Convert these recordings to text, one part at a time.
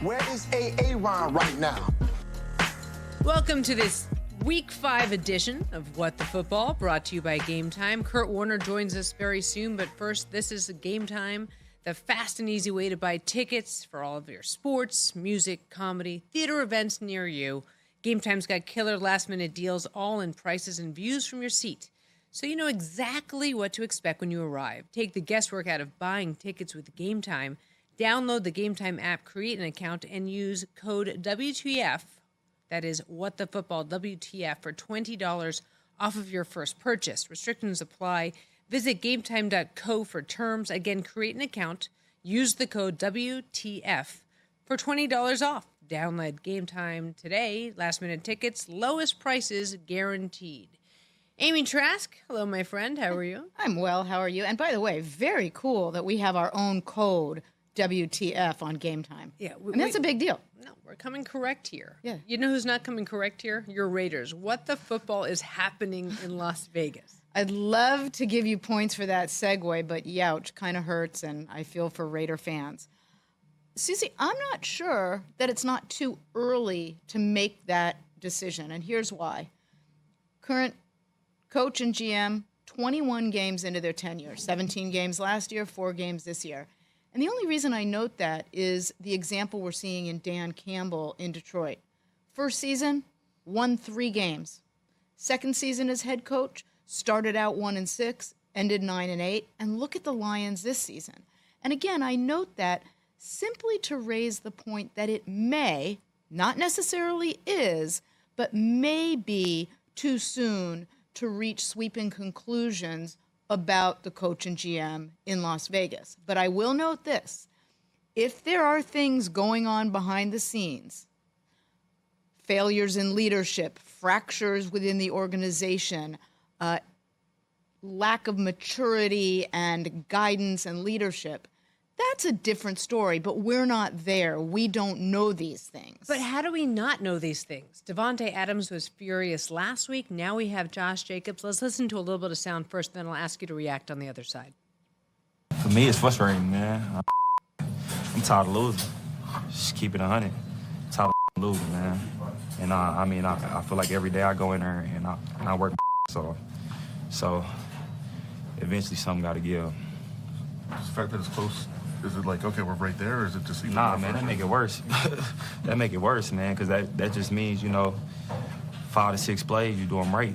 Where is Aaron right now? Welcome to this Week 5 edition of What the Football, brought to you by Game Time. Kurt Warner joins us very soon, but first, this is Game Time, the fast and easy way to buy tickets for all of your sports, music, comedy, theater events near you. Game Time's got killer last-minute deals, all in prices and views from your seat, so you know exactly what to expect when you arrive. Take the guesswork out of buying tickets with Game Time. Download the Game Time app, create an account, and use code WTF. That is What the Football, WTF, for $20 off of your first purchase. Restrictions apply. Visit gametime.co for terms. Again, create an account. Use the code WTF for $20 off. Download Game Time today. Last-minute tickets, lowest prices guaranteed. Amy Trask, hello, my friend. How are you? I'm well. How are you? And by the way, very cool that we have our own code, WTF, on Game Time. Yeah. And that's a big deal. No, we're coming correct here. Yeah. You know who's not coming correct here? Your Raiders. What the football is happening in Las Vegas? I'd love to give you points for that segue, but youch, kind of hurts, and I feel for Raider fans. Suzy, I'm not sure that it's not too early to make that decision, and here's why. Current coach and GM, 21 games into their tenure, 17 games last year, 4 games this year. And the only reason I note that is the example we're seeing in Dan Campbell in Detroit. First season, won 3 games. Second season as head coach, started out 1-6, ended 9-8, and look at the Lions this season. And again, I note that simply to raise the point that it may, not necessarily is, but may be too soon to reach sweeping conclusions about the coach and GM in Las Vegas. But I will note this. If there are things going on behind the scenes, failures in leadership, fractures within the organization, lack of maturity and guidance and leadership, that's a different story, but we're not there. We don't know these things. But how do we not know these things? Devontae Adams was furious last week. Now we have Josh Jacobs. Let's listen to a little bit of sound first, then I'll ask you to react on the other side. For me, it's frustrating, man. I'm tired of losing. Just keep it 100. Tired of losing, man. And I feel like every day I go in there and I work so eventually something got to give. Just the fact that it's close, is it like, okay, we're right there, or is it just even Nah, more man, that frustrating? make it worse. That make it worse, man, because that just means, 5 to 6 plays, you do them right.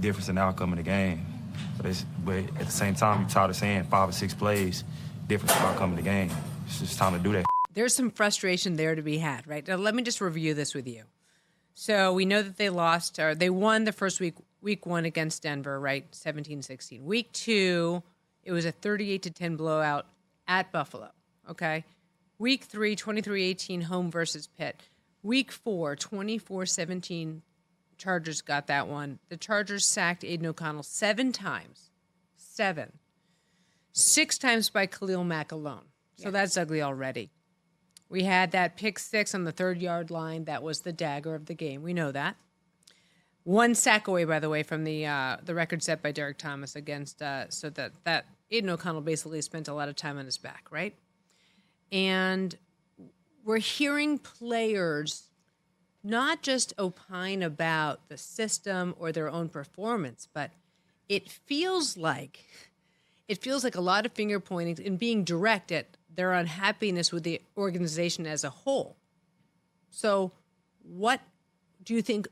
Difference in the outcome of the game. But at the same time, you're tired of saying 5 or 6 plays, difference in the outcome of the game. It's just time to do that. There's some frustration there to be had, right? Now, let me just review this with you. So we know that they won the first week 1 against Denver, right? 17-16. Week 2, it was a 38-10 blowout at Buffalo, okay? Week 3, 23-18 home versus Pitt. Week 4, 24-17, Chargers got that one. The Chargers sacked Aiden O'Connell 7 times. 7. 6 times by Khalil Mack alone. So that's ugly already. We had that pick 6 on the 3rd-yard line. That was the dagger of the game. We know that. 1 sack away, by the way, from the record set by Derek Thomas against, so that Aiden O'Connell basically spent a lot of time on his back, right? And we're hearing players not just opine about the system or their own performance, but it feels like a lot of finger pointing and being direct at their unhappiness with the organization as a whole. So what do you think,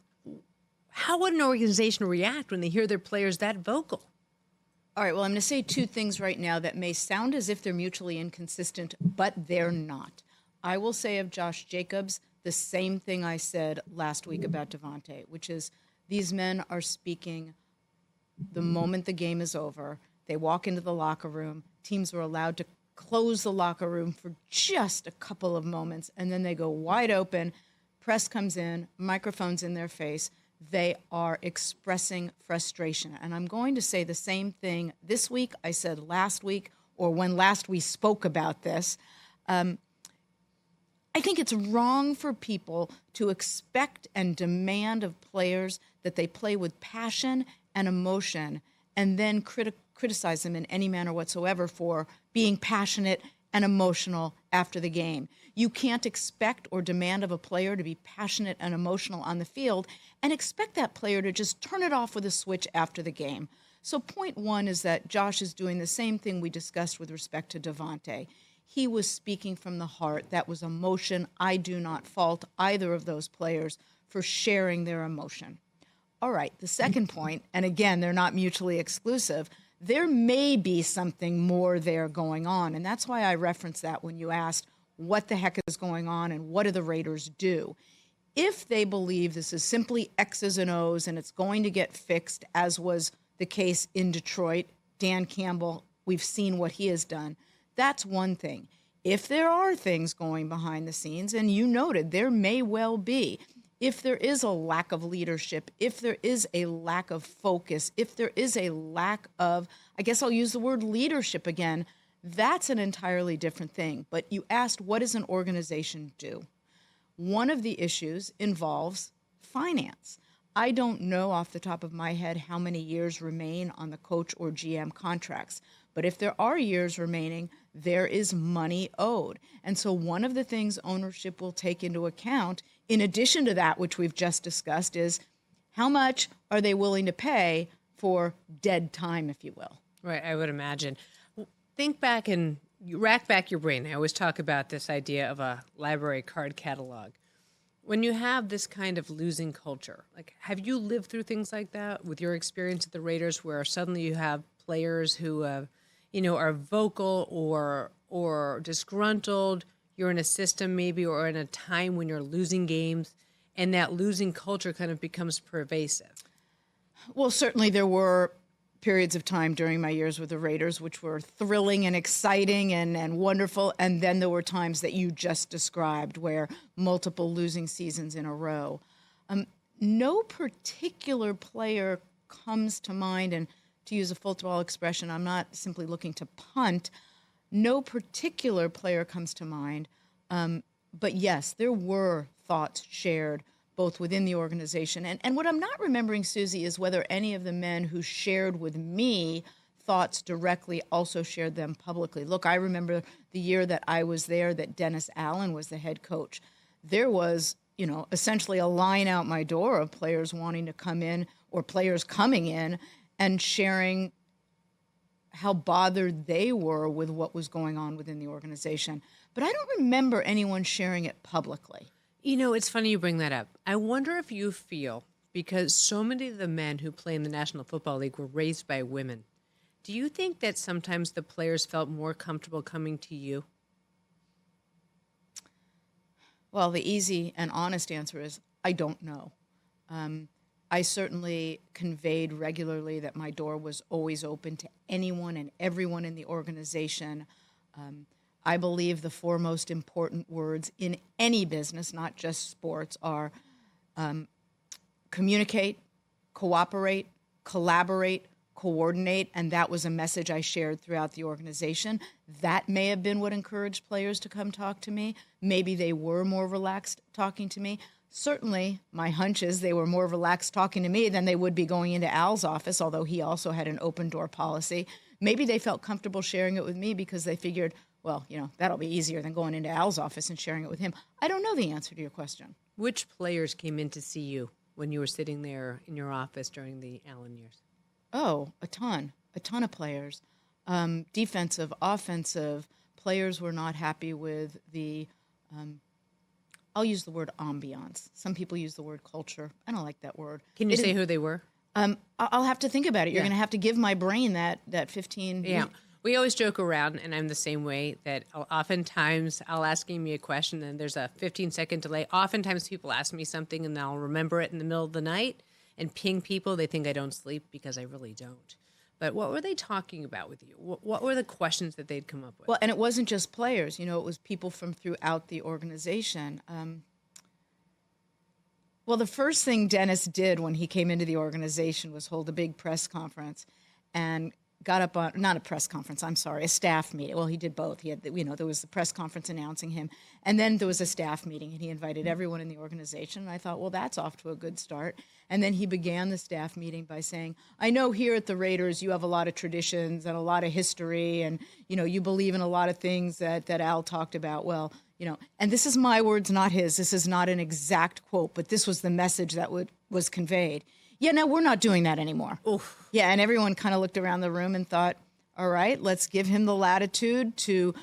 how would an organization react when they hear their players that vocal? All right, well, I'm going to say 2 things right now that may sound as if they're mutually inconsistent, but they're not. I will say of Josh Jacobs the same thing I said last week about Devontae, which is these men are speaking the moment the game is over. They walk into the locker room. Teams were allowed to close the locker room for just a couple of moments, and then they go wide open. Press comes in, microphones in their face. They are expressing frustration. And I'm going to say the same thing this week I said last week, or when last we spoke about this. I think it's wrong for people to expect and demand of players that they play with passion and emotion and then criticize them in any manner whatsoever for being passionate and emotional after the game. You can't expect or demand of a player to be passionate and emotional on the field and expect that player to just turn it off with a switch after the game. So point one is that Josh is doing the same thing we discussed with respect to Devontae. He was speaking from the heart. That was emotion. I do not fault either of those players for sharing their emotion. All right, the second point, and again, they're not mutually exclusive, there may be something more there going on. And that's why I referenced that when you asked what the heck is going on and what do the Raiders do. If they believe this is simply X's and O's and it's going to get fixed, as was the case in Detroit, Dan Campbell, we've seen what he has done, that's one thing. If there are things going behind the scenes, and you noted there may well be, if there is a lack of leadership, if there is a lack of focus, if there is a lack of, I guess I'll use the word leadership again, that's an entirely different thing. But you asked, what does an organization do? One of the issues involves finance. I don't know off the top of my head how many years remain on the coach or GM contracts. But if there are years remaining, there is money owed. And so one of the things ownership will take into account, in addition to that which we've just discussed, is how much are they willing to pay for dead time, if you will. Right, I would imagine. Think back and you rack back your brain. I always talk about this idea of a library card catalog. When you have this kind of losing culture, like, have you lived through things like that with your experience at the Raiders, where suddenly you have players who are vocal or disgruntled? You're in a system maybe, or in a time when you're losing games, and that losing culture kind of becomes pervasive. Well, certainly there were periods of time during my years with the Raiders which were thrilling and exciting and wonderful, and then there were times that you just described where multiple losing seasons in a row. No particular player comes to mind, and to use a football expression, I'm not simply looking to punt. No particular player comes to mind, but yes, there were thoughts shared both within the organization. And what I'm not remembering, Suzy, is whether any of the men who shared with me thoughts directly also shared them publicly. Look, I remember the year that I was there that Dennis Allen was the head coach. There was, essentially a line out my door of players wanting to come in or players coming in and sharing how bothered they were with what was going on within the organization. But I don't remember anyone sharing it publicly. It's funny you bring that up. I wonder if you feel, because so many of the men who play in the National Football League were raised by women, do you think that sometimes the players felt more comfortable coming to you? Well, the easy and honest answer is I don't know. I certainly conveyed regularly that my door was always open to anyone and everyone in the organization. I believe the four most important words in any business, not just sports, are communicate, cooperate, collaborate, coordinate, and that was a message I shared throughout the organization. That may have been what encouraged players to come talk to me. Maybe they were more relaxed talking to me. Certainly, my hunch is they were more relaxed talking to me than they would be going into Al's office, although he also had an open door policy. Maybe they felt comfortable sharing it with me because they figured, well, that'll be easier than going into Al's office and sharing it with him. I don't know the answer to your question. Which players came in to see you when you were sitting there in your office during the Allen years? Oh, a ton of players. Defensive, offensive. Players were not happy with the, I'll use the word ambiance. Some people use the word culture. I don't like that word. Can you say who they were? I'll have to think about it. You're going to have to give my brain that 15. Yeah. We always joke around, and I'm the same way, that oftentimes I'll asking me a question and there's a 15-second delay. Oftentimes people ask me something and I'll remember it in the middle of the night and ping people. They think I don't sleep because I really don't. But what were they talking about with you? What were the questions that they'd come up with? Well, and it wasn't just players. It was people from throughout the organization. Well, the first thing Dennis did when he came into the organization was hold a big press conference and got up on, not a press conference, I'm sorry, a staff meeting. Well, he did both. He had, there was the press conference announcing him, and then there was a staff meeting, and he invited everyone in the organization. And I thought, well, that's off to a good start. And then he began the staff meeting by saying, I know here at the Raiders you have a lot of traditions and a lot of history, and, you believe in a lot of things that Al talked about. Well, and this is my words, not his. This is not an exact quote, but this was the message that was conveyed. Yeah, no, we're not doing that anymore. Oof. Yeah, and everyone kind of looked around the room and thought, all right, let's give him the latitude to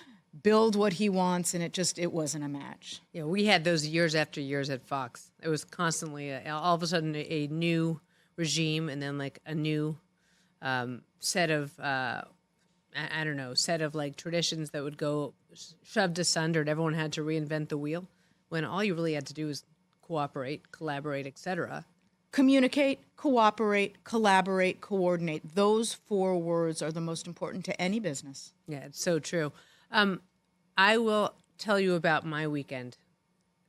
build what he wants, and it wasn't a match. Yeah, we had those years after years at Fox. It was constantly, all of a sudden, a new regime, and then like a new set of, set of like traditions that would go shoved asunder, and everyone had to reinvent the wheel, when all you really had to do was cooperate, collaborate, etc. Communicate, cooperate, collaborate, coordinate. Those 4 words are the most important to any business. Yeah, it's so true. I will tell you about my weekend,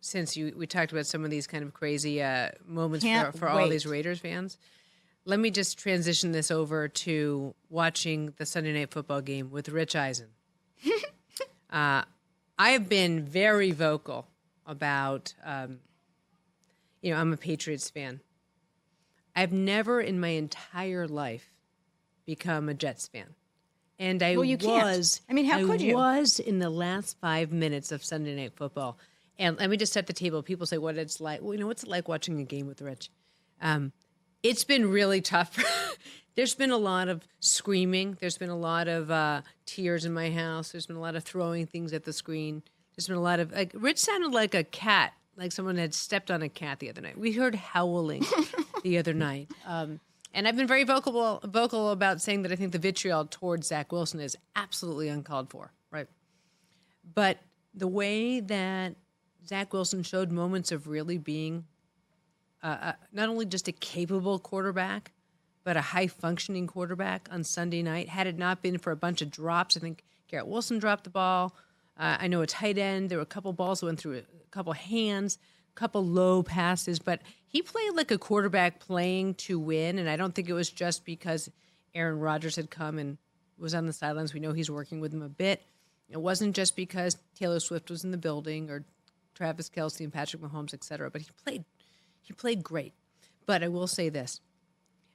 since we talked about some of these kind of crazy moments for all these Raiders fans. Let me just transition this over to watching the Sunday Night Football game with Rich Eisen. I have been very vocal about, I'm a Patriots fan. I've never in my entire life become a Jets fan. And I was. I mean, how could you? I was in the last 5 minutes of Sunday Night Football. And let me just set the table. People say what it's like. Well, what's it like watching a game with Rich? It's been really tough. There's been a lot of screaming. There's been a lot of tears in my house. There's been a lot of throwing things at the screen. There's been a lot of, Rich sounded like a cat, like someone had stepped on a cat the other night. We heard howling the other night. And I've been very vocal about saying that I think the vitriol towards Zach Wilson is absolutely uncalled for, right? But the way that Zach Wilson showed moments of really being not only just a capable quarterback, but a high-functioning quarterback on Sunday night, had it not been for a bunch of drops. I think Garrett Wilson dropped the ball. I know a tight end. There were a couple balls that went through a couple hands, a couple low passes, but he played like a quarterback playing to win, and I don't think it was just because Aaron Rodgers had come and was on the sidelines. We know he's working with him a bit. It wasn't just because Taylor Swift was in the building or Travis Kelce and Patrick Mahomes, et cetera, but he played great. But I will say this.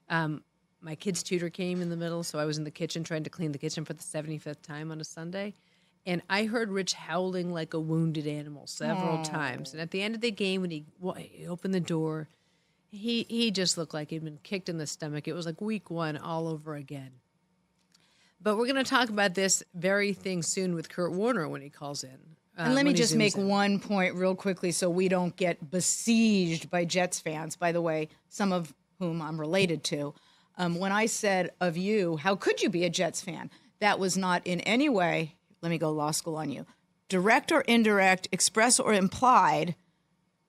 My kid's tutor came in the middle, so I was in the kitchen trying to clean the kitchen for the 75th time on a Sunday. And I heard Rich howling like a wounded animal several times. And at the end of the game, when he opened the door, he just looked like he'd been kicked in the stomach. It was like week 1 all over again. But we're going to talk about this very thing soon with Kurt Warner when he calls in. And let me just make one point real quickly so we don't get besieged by Jets fans, by the way, some of whom I'm related to. When I said of you, how could you be a Jets fan? That was not in any way, let me go law school on you, direct or indirect, express or implied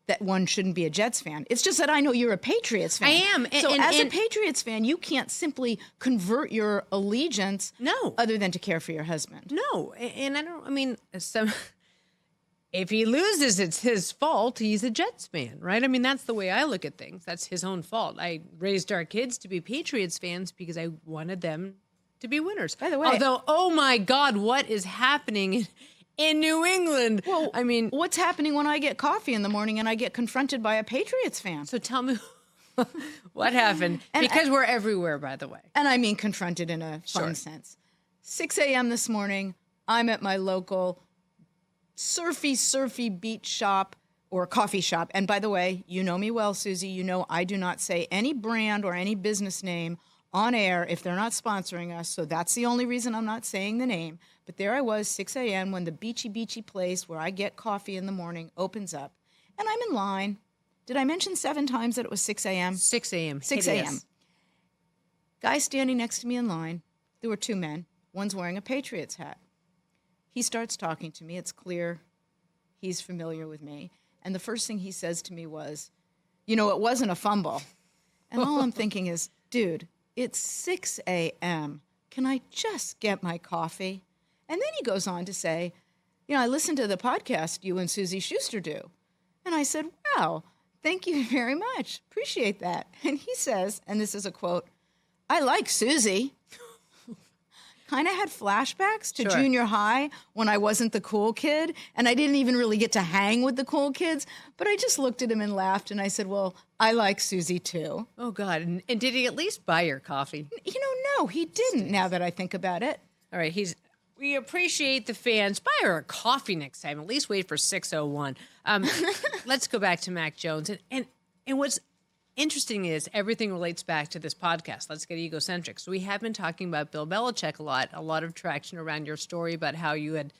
that one shouldn't be a Jets fan. It's just that I know you're a Patriots fan. I am. So as a Patriots fan, you can't simply convert your allegiance other than to care for your husband. No. And if he loses, it's his fault. He's a Jets fan, right? I mean, that's the way I look at things. That's his own fault. I raised our kids to be Patriots fans because I wanted them to be winners. By the way. Although, oh my God, what is happening in New England? Well, I mean, what's happening when I get coffee in the morning and I get confronted by a Patriots fan? So tell me what happened. Because we're everywhere, by the way. And I mean confronted in a fun sense. 6 a.m. this morning, I'm at my local surfy beach shop or coffee shop. And by the way, you know me well, Suzy. You know I do not say any brand or any business name on air if they're not sponsoring us. So that's the only reason I'm not saying the name. But there I was, 6 a.m., when the beachy place where I get coffee in the morning opens up. And I'm in line. Did I mention 7 times that it was 6 a.m.? 6 a.m. 6 a.m. Guy standing next to me in line. There were 2 men. One's wearing a Patriots hat. He starts talking to me. It's clear he's familiar with me. And the first thing he says to me was, it wasn't a fumble. And all I'm thinking is, dude, it's 6 a.m. Can I just get my coffee? And then he goes on to say, I listened to the podcast you and Suzy Shuster do. And I said, wow, thank you very much. Appreciate that. And he says, and this is a quote, I like Suzy. kind of had flashbacks to Sure. junior high when I wasn't the cool kid, and I didn't even really get to hang with the cool kids. But I just looked at him and laughed, and I said, well, I like Suzy too. Oh, God. And did he at least buy your coffee? No, he didn't, now that I think about it. All right, we appreciate the fans. Buy her a coffee next time. At least wait for 6:01. Let's go back to Mac Jones. And what's interesting is everything relates back to this podcast. Let's get egocentric. So we have been talking about Bill Belichick a lot of traction around your story about how you had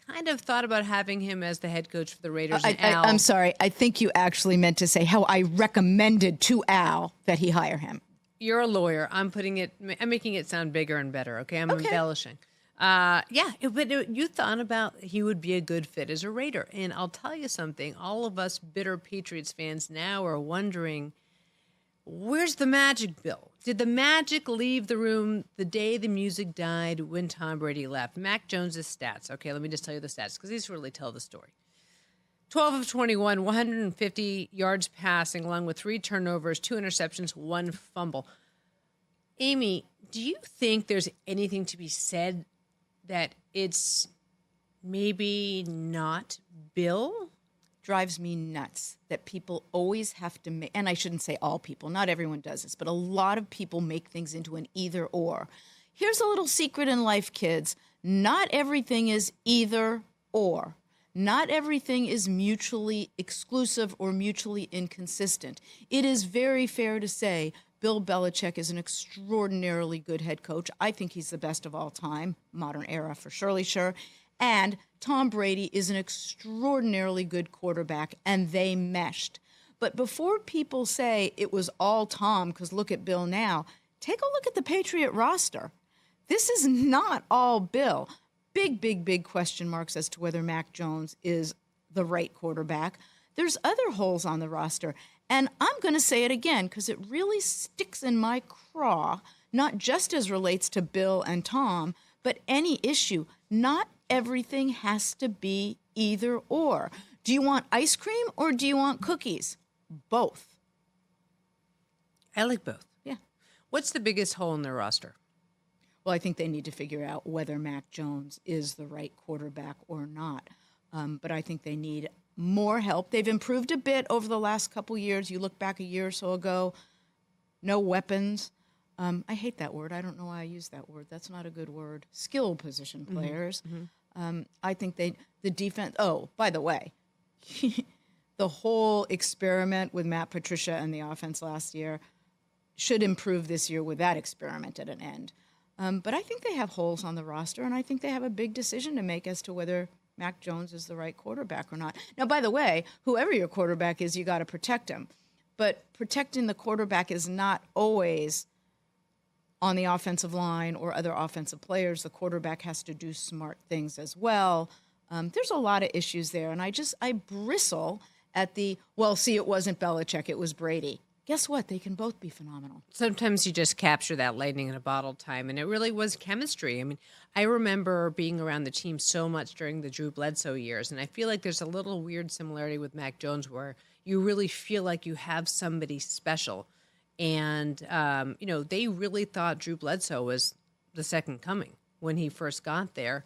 kind of thought about having him as the head coach for the Raiders. I'm sorry. I think you actually meant to say how I recommended to Al that he hire him. You're a lawyer. I'm making it sound bigger and better. Okay, I'm embellishing. But you thought about he would be a good fit as a Raider, and I'll tell you something. All of us bitter Patriots fans now are wondering, where's the magic, Bill? Did the magic leave the room the day the music died when Tom Brady left? Mac Jones' stats. Okay, let me just tell you the stats because these really tell the story. 12 of 21, 150 yards passing, along with 3 turnovers, 2 interceptions, 1 fumble. Amy, do you think there's anything to be said that it's maybe not Bill? Drives me nuts that people always have to make, and I shouldn't say all people, not everyone does this, but a lot of people make things into an either or. Here's a little secret in life, kids. Not everything is either or. Not everything is mutually exclusive or mutually inconsistent. It is very fair to say Bill Belichick is an extraordinarily good head coach. I think he's the best of all time, modern era for surely sure. And Tom Brady is an extraordinarily good quarterback, and they meshed. But before people say it was all Tom, because look at Bill now, take a look at the Patriot roster. This is not all Bill. Big question marks as to whether Mac Jones is the right quarterback. There's other holes on the roster. And I'm going to say it again because it really sticks in my craw, not just as relates to Bill and Tom, but any issue. Not everything has to be either or. Do you want ice cream or do you want cookies? Both. I like both. Yeah. What's the biggest hole in their roster? Well, I think they need to figure out whether Mac Jones is the right quarterback or not. But I think they need more help. They've improved a bit over the last couple years. You look back a year or so ago, no weapons. I hate that word. I don't know why I use that word. That's not a good word. Skill position players. I think the defense. Oh, by the way, the whole experiment with Matt Patricia and the offense last year should improve this year with that experiment at an end. But I think they have holes on the roster, and I think they have a big decision to make as to whether Mac Jones is the right quarterback or not. Now, by the way, whoever your quarterback is, you got to protect him. But protecting the quarterback is not always on the offensive line or other offensive players. The quarterback has to do smart things as well. There's a lot of issues there, and I bristle at it wasn't Belichick, it was Brady. Guess what? They can both be phenomenal. Sometimes you just capture that lightning in a bottle time, and it really was chemistry. I mean, I remember being around the team so much during the Drew Bledsoe years, and I feel like there's a little weird similarity with Mac Jones where you really feel like you have somebody special. And, they really thought Drew Bledsoe was the second coming when he first got there.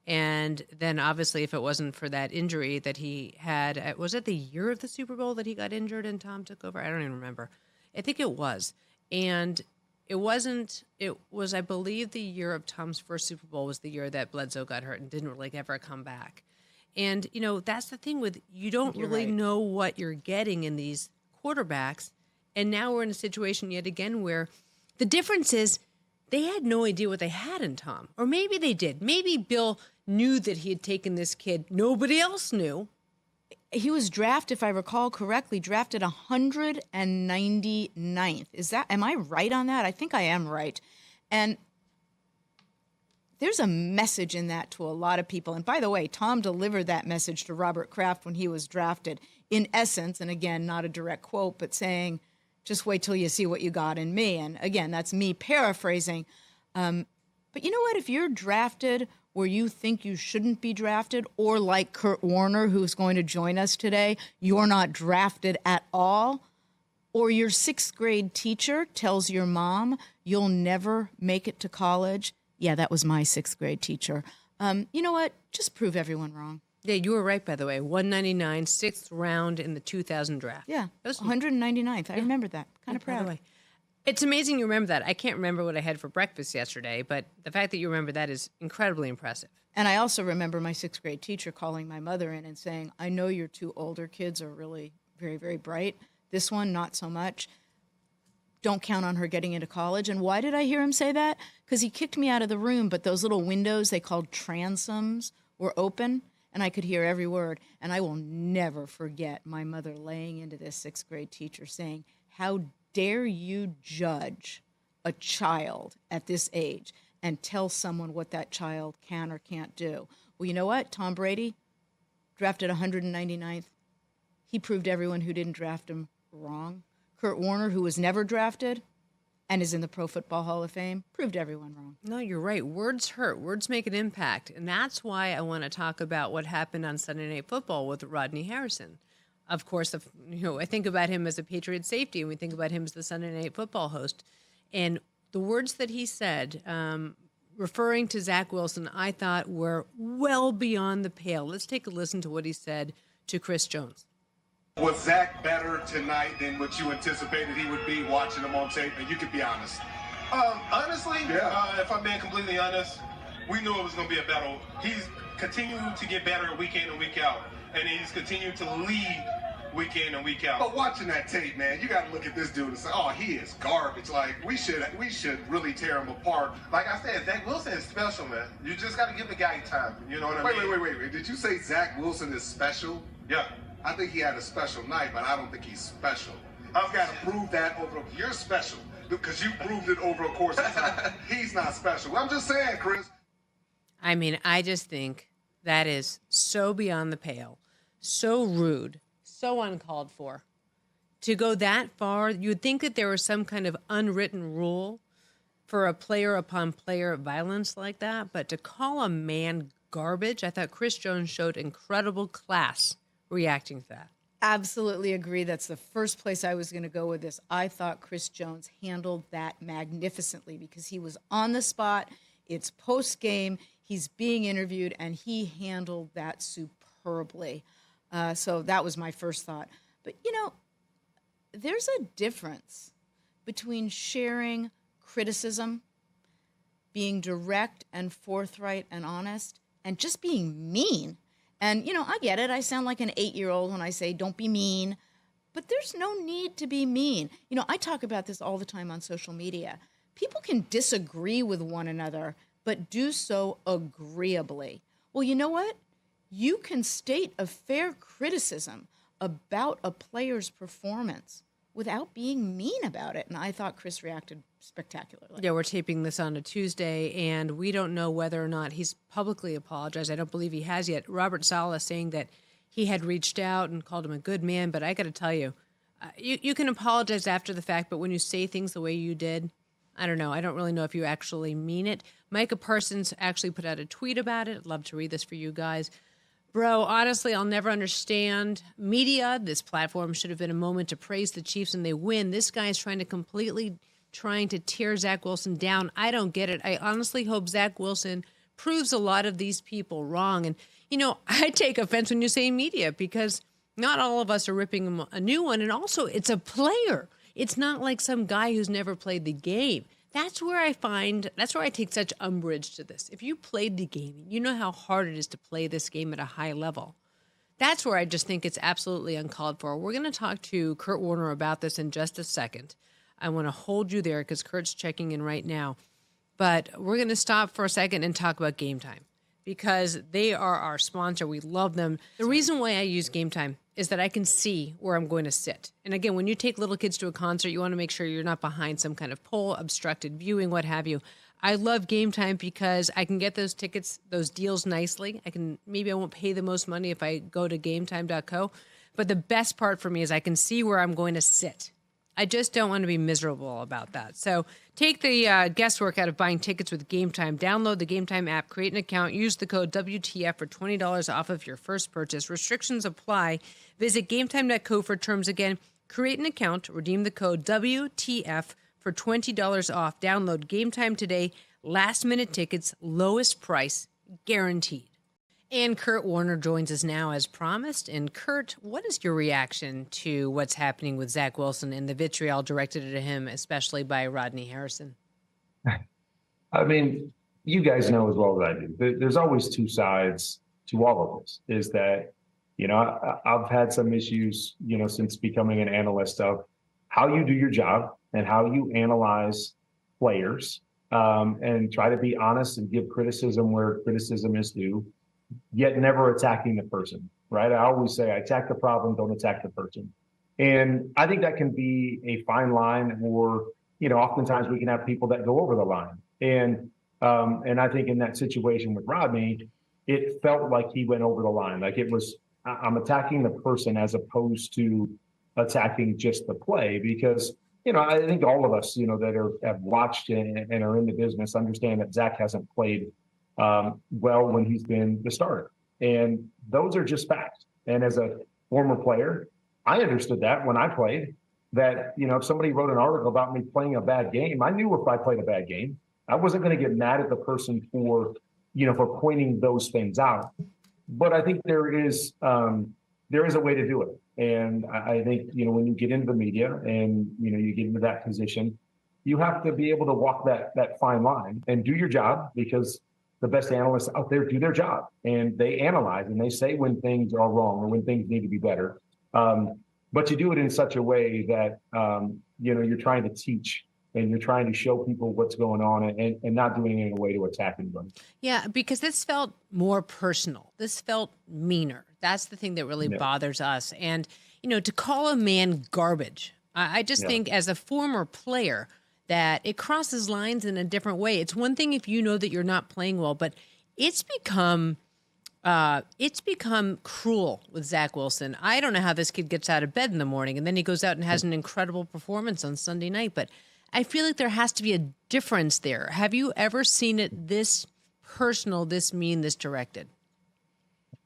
And then obviously if it wasn't for that injury that he had, was it the year of the Super Bowl that he got injured and Tom took over? I don't even remember. I think it was. And it was, I believe, the year of Tom's first Super Bowl was the year that Bledsoe got hurt and didn't really ever come back. And, that's the thing with, you don't really know what you're getting in these quarterbacks. And now we're in a situation yet again where the difference is they had no idea what they had in Tom. Or maybe they did. Maybe Bill knew that he had taken this kid. Nobody else knew. He was drafted, if I recall correctly, 199th. Am I right on that? I think I am right. And there's a message in that to a lot of people. And by the way, Tom delivered that message to Robert Kraft when he was drafted. In essence, and again, not a direct quote, but saying, just wait till you see what you got in me. And again, that's me paraphrasing. But you know what? If you're drafted where you think you shouldn't be drafted, or like Kurt Warner, who's going to join us today, you're not drafted at all, or your 6th grade teacher tells your mom you'll never make it to college, yeah, that was my 6th grade teacher. You know what? Just prove everyone wrong. Yeah, you were right, by the way. 199, 6th round in the 2000 draft. Yeah, That was 199th. I remember that. Kind of By the proud. way. It's amazing you remember that. I can't remember what I had for breakfast yesterday, but the fact that you remember that is incredibly impressive. And I also remember my 6th grade teacher calling my mother in and saying, I know your 2 older kids are really very, very bright. This one, not so much. Don't count on her getting into college. And why did I hear him say that? Because he kicked me out of the room, but those little windows they called transoms were open, and I could hear every word. And I will never forget my mother laying into this 6th grade teacher saying, how dare you judge a child at this age and tell someone what that child can or can't do? Well, you know what? Tom Brady, drafted 199th. He proved everyone who didn't draft him wrong. Kurt Warner, who was never drafted and is in the Pro Football Hall of Fame, proved everyone wrong. No, you're right. Words hurt. Words make an impact. And that's why I want to talk about what happened on Sunday Night Football with Rodney Harrison. Of course, I think about him as a Patriot safety, and we think about him as the Sunday Night Football host. And the words that he said, referring to Zach Wilson, I thought were well beyond the pale. Let's take a listen to what he said to Chris Jones. Was Zach better tonight than what you anticipated he would be watching him on tape? And you could be honest. Honestly, if I'm being completely honest, we knew it was going to be a battle. He's continued to get better week in and week out. And he's continued to lead week in and week out. But watching that tape, man, you got to look at this dude and say, oh, he is garbage. Like, we should really tear him apart. Like I said, Zach Wilson is special, man. You just got to give the guy time. You know what I mean? Wait. Did you say Zach Wilson is special? Yeah. I think he had a special night, but I don't think he's special. I've got to prove that you're special because you proved it over a course of time. He's not special. I'm just saying, Chris. I mean, I just think that is so beyond the pale, so rude, so uncalled for. To go that far, you would think that there was some kind of unwritten rule for a player upon player violence like that, but to call a man garbage, I thought Chris Jones showed incredible class reacting to that. Absolutely agree. That's the first place I was going to go with this. I thought Chris Jones handled that magnificently because he was on the spot. It's post-game. He's being interviewed, and he handled that superbly. So that was my first thought. But, there's a difference between sharing criticism, being direct and forthright and honest, and just being mean. And, I get it. I sound like an 8-year-old when I say don't be mean. But there's no need to be mean. I talk about this all the time on social media. People can disagree with one another, but do so agreeably. Well, you know what? You can state a fair criticism about a player's performance without being mean about it. And I thought Chris reacted spectacularly. Yeah, we're taping this on a Tuesday, and we don't know whether or not he's publicly apologized. I don't believe he has yet. Robert Saleh saying that he had reached out and called him a good man, but I got to tell you, you can apologize after the fact, but when you say things the way you did, I don't know. I don't really know if you actually mean it. Micah Parsons actually put out a tweet about it. I'd love to read this for you guys. Bro, honestly, I'll never understand media. This platform should have been a moment to praise the Chiefs and they win. This guy is trying to tear Zach Wilson down. I don't get it. I honestly hope Zach Wilson proves a lot of these people wrong. And, I take offense when you say media because not all of us are ripping him a new one. And also, it's a player. It's not like some guy who's never played the game. That's where I take such umbrage to this. If you played the game, you know how hard it is to play this game at a high level. That's where I just think it's absolutely uncalled for. We're going to talk to Kurt Warner about this in just a second. I want to hold you there because Kurt's checking in right now. But we're going to stop for a second and talk about Game Time because they are our sponsor. We love them. The reason why I use Game Time is that I can see where I'm going to sit. And again, when you take little kids to a concert, you want to make sure you're not behind some kind of pole, obstructed viewing, what have you. I love Game Time because I can get those tickets, those deals nicely. Maybe I won't pay the most money if I go to gametime.co. But the best part for me is I can see where I'm going to sit. I just don't want to be miserable about that. So take the guesswork out of buying tickets with Game Time. Download the Game Time app, create an account, use the code WTF for $20 off of your first purchase. Restrictions apply. Visit gametime.co for terms again. Create an account, redeem the code WTF for $20 off. Download Game Time today. Last minute tickets, lowest price, guaranteed. And Kurt Warner joins us now as promised. And Kurt, what is your reaction to what's happening with Zach Wilson and the vitriol directed at him, especially by Rodney Harrison? I mean, you guys know as well as I do, there's always two sides to all of this. Is that, I've had some issues, since becoming an analyst of how you do your job and how you analyze players, and try to be honest and give criticism where criticism is due, yet never attacking the person, right? I always say, attack the problem, don't attack the person. And I think that can be a fine line, or, oftentimes we can have people that go over the line. And I think in that situation with Rodney, it felt like he went over the line. Like it was, I'm attacking the person as opposed to attacking just the play, because, I think all of us, that have watched and are in the business understand that Zach hasn't played well when he's been the starter. And those are just facts. And as a former player, I understood that when I played, that, if somebody wrote an article about me playing a bad game, I knew if I played a bad game, I wasn't going to get mad at the person for pointing those things out. But I think there is a way to do it. And I think, when you get into the media and, you get into that position, you have to be able to walk that fine line and do your job, because the best analysts out there do their job and they analyze and they say when things are wrong or when things need to be better. But you do it in such a way that, you're trying to teach and you're trying to show people what's going on and not doing it in a way to attack anybody. Yeah, because this felt more personal. This felt meaner. That's the thing that really bothers us. And, to call a man garbage, I just think as a former player that it crosses lines in a different way. It's one thing if you know that you're not playing well, but it's become cruel with Zach Wilson. I don't know how this kid gets out of bed in the morning and then he goes out and has an incredible performance on Sunday night, but I feel like there has to be a difference there. Have you ever seen it this personal, this mean, this directed?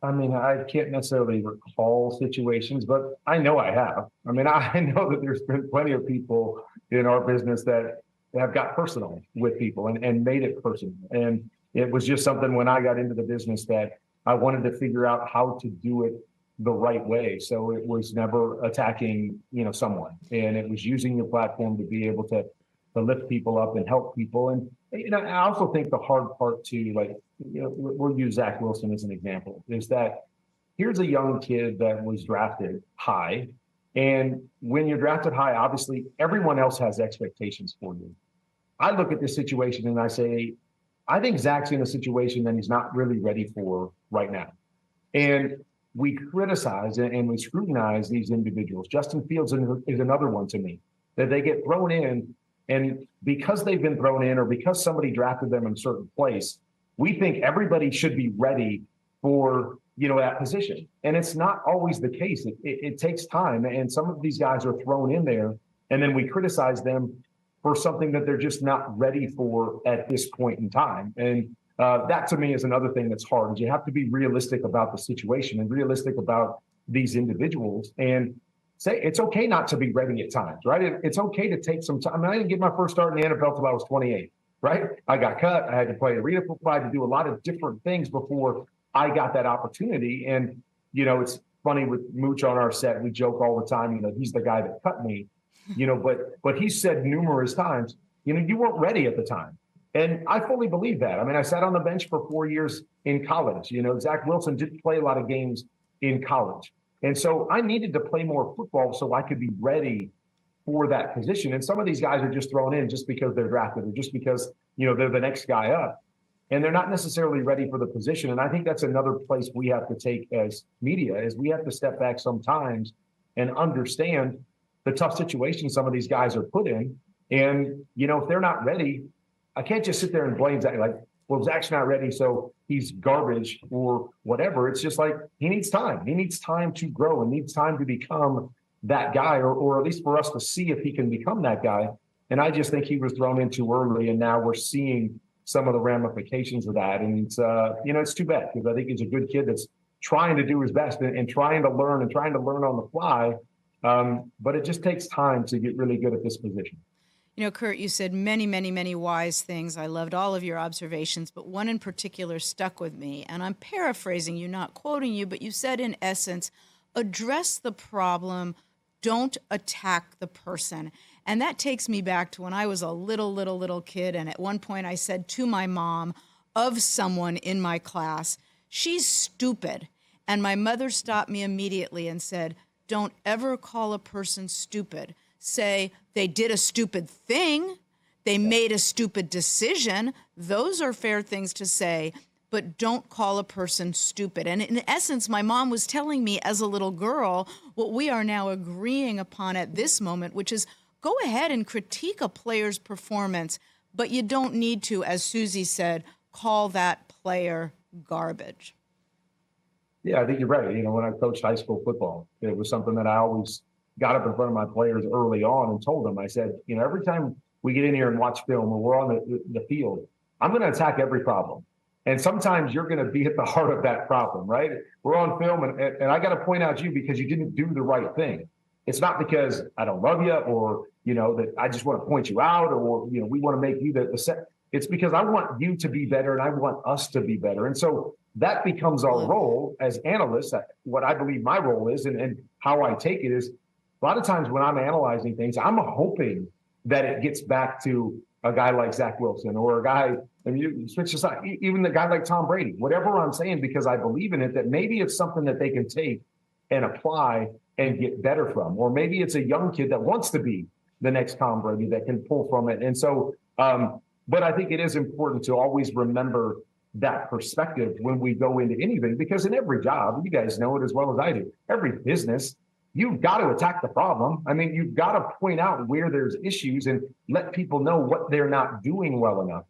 I mean, I can't necessarily recall situations, but I know I have. I mean, I know that there's been plenty of people in our business that have got personal with people and made it personal. And it was just something when I got into the business that I wanted to figure out how to do it the right way. So it was never attacking, someone, and it was using your platform to be able to lift people up and help people. And, I also think the hard part too, we'll use Zach Wilson as an example, is that here's a young kid that was drafted high. And when you're drafted high, obviously everyone else has expectations for you. I look at this situation and I say, I think Zach's in a situation that he's not really ready for right now. And we criticize and we scrutinize these individuals. Justin Fields is another one to me, that they get thrown in, and because they've been thrown in or because somebody drafted them in a certain place, we think everybody should be ready for, that position. And it's not always the case. It takes time. And some of these guys are thrown in there and then we criticize them for something that they're just not ready for at this point in time. And that to me is another thing that's hard, is you have to be realistic about the situation and realistic about these individuals and say it's okay not to be ready at times, right? It's okay to take some time. I mean, I didn't get my first start in the NFL till I was 28, right? I got cut. I had to play arena football. I had to do a lot of different things before I got that opportunity. And, it's funny with Mooch on our set, we joke all the time, he's the guy that cut me, but he said numerous times, you weren't ready at the time. And I fully believe that. I mean, I sat on the bench for 4 years in college. Zach Wilson didn't play a lot of games in college. And so I needed to play more football so I could be ready for that position. And some of these guys are just thrown in just because they're drafted or just because, they're the next guy up. And they're not necessarily ready for the position. And I think that's another place we have to take as media, is we have to step back sometimes and understand the tough situation some of these guys are put in. And, if they're not ready, I can't just sit there and blame Zach, like, well, Zach's not ready, so he's garbage or whatever. It's just like, he needs time. He needs time to grow and needs time to become that guy, or at least for us to see if he can become that guy. And I just think he was thrown in too early, and now we're seeing some of the ramifications of that. And it's, it's too bad, because I think he's a good kid that's trying to do his best and trying to learn on the fly. But it just takes time to get really good at this position. You know, Kurt, you said many, many, many wise things. I loved all of your observations, but one in particular stuck with me. And I'm paraphrasing you, not quoting you, but you said in essence, address the problem, don't attack the person. And that takes me back to when I was a little kid. And at one point I said to my mom of someone in my class, she's stupid. And my mother stopped me immediately and said, don't ever call a person stupid. Say they did a stupid thing, they made a stupid decision. Those are fair things to say, but don't call a person stupid. And in essence, my mom was telling me as a little girl what we are now agreeing upon at this moment, which is go ahead and critique a player's performance, but you don't need to, as Suzy said, call that player garbage. Yeah, I think you're right. You know, when I coached high school football, it was something that I always got up in front of my players early on and told them, I said, you know, every time we get in here and watch film or we're on the field, I'm going to attack every problem. And sometimes you're going to be at the heart of that problem, right? We're on film and I got to point out you because you didn't do the right thing. It's not because I don't love you or, you know, that I just want to point you out or, you know, we want to make you the set. It's because I want you to be better and I want us to be better. And so that becomes our role as analysts. What I believe my role is and how I take it is a lot of times when I'm analyzing things, I'm hoping that it gets back to a guy like Zach Wilson or a guy, and you switch aside, even the guy like Tom Brady, whatever I'm saying, because I believe in it, that maybe it's something that they can take and apply and get better from. Or maybe it's a young kid that wants to be the next Tom Brady that can pull from it. And so, but I think it is important to always remember that perspective when we go into anything, because in every job, you guys know it as well as I do, every business, you've got to attack the problem. I mean, you've got to point out where there's issues and let people know what they're not doing well enough.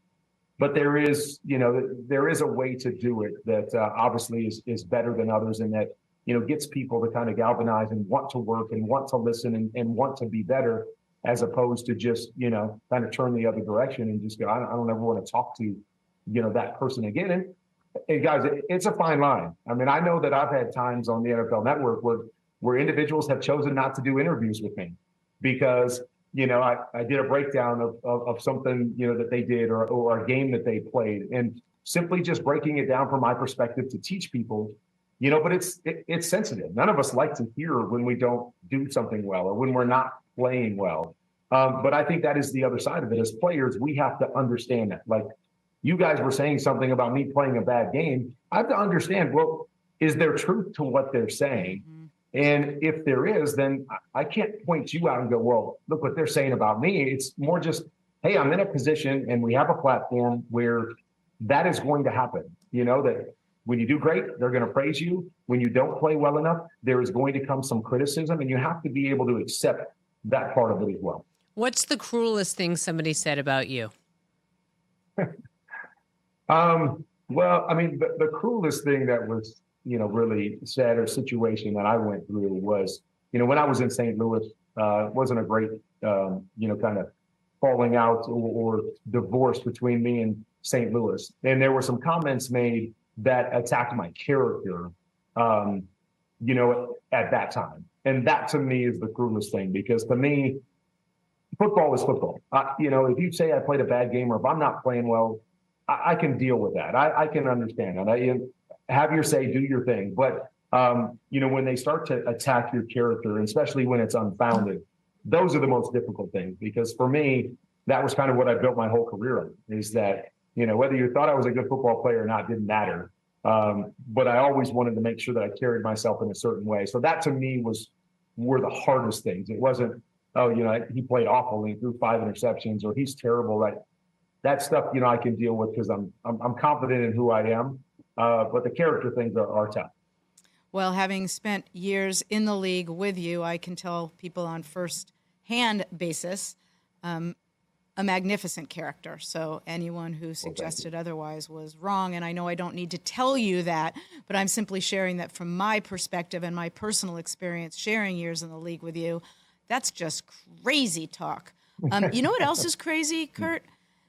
But there is, you know, there is a way to do it that obviously is better than others and that, you know, gets people to kind of galvanize and want to work and want to listen and want to be better, as opposed to just, you know, kind of turn the other direction and just go, I don't ever want to talk to, you know, that person again. And guys, it's a fine line. I mean, I know that I've had times on the NFL Network where individuals have chosen not to do interviews with me because, you know, I did a breakdown of something, you know, that they did or a game that they played, and simply just breaking it down from my perspective to teach people, you know, but it's sensitive. None of us like to hear when we don't do something well or when we're not playing well. But I think that is the other side of it. As players, we have to understand that. Like you guys were saying something about me playing a bad game. I have to understand, well, is there truth to what they're saying? Mm-hmm. And if there is, then I can't point you out and go, well, look what they're saying about me. It's more just, hey, I'm in a position and we have a platform where that is going to happen. You know, that when you do great, they're going to praise you. When you don't play well enough, there is going to come some criticism, and you have to be able to accept that part of it as well. What's the cruelest thing somebody said about you? Well, I mean, the cruelest thing that was, you know, really sad or situation that I went through was, you know, when I was in St. Louis, wasn't a great, you know, kind of falling out or divorce between me and St. Louis. And there were some comments made that attacked my character, you know, at that time. And that to me is the cruelest thing, because to me, football is football. You know, if you say I played a bad game or if I'm not playing well, I can deal with that. I can understand that. Have your say, do your thing. But, you know, when they start to attack your character, and especially when it's unfounded, those are the most difficult things. Because for me, that was kind of what I built my whole career on, is that, you know, whether you thought I was a good football player or not didn't matter. But I always wanted to make sure that I carried myself in a certain way. So that to me were the hardest things. It wasn't, oh, you know, he played awful and he threw 5 interceptions, or he's terrible. Right? That stuff, you know, I can deal with because I'm confident in who I am. But the character things are tough. Well, having spent years in the league with you, I can tell people on first-hand basis, a magnificent character. So anyone who suggested otherwise was wrong. And I know I don't need to tell you that, but I'm simply sharing that from my perspective and my personal experience sharing years in the league with you. That's just crazy talk. You know what else is crazy, Kurt?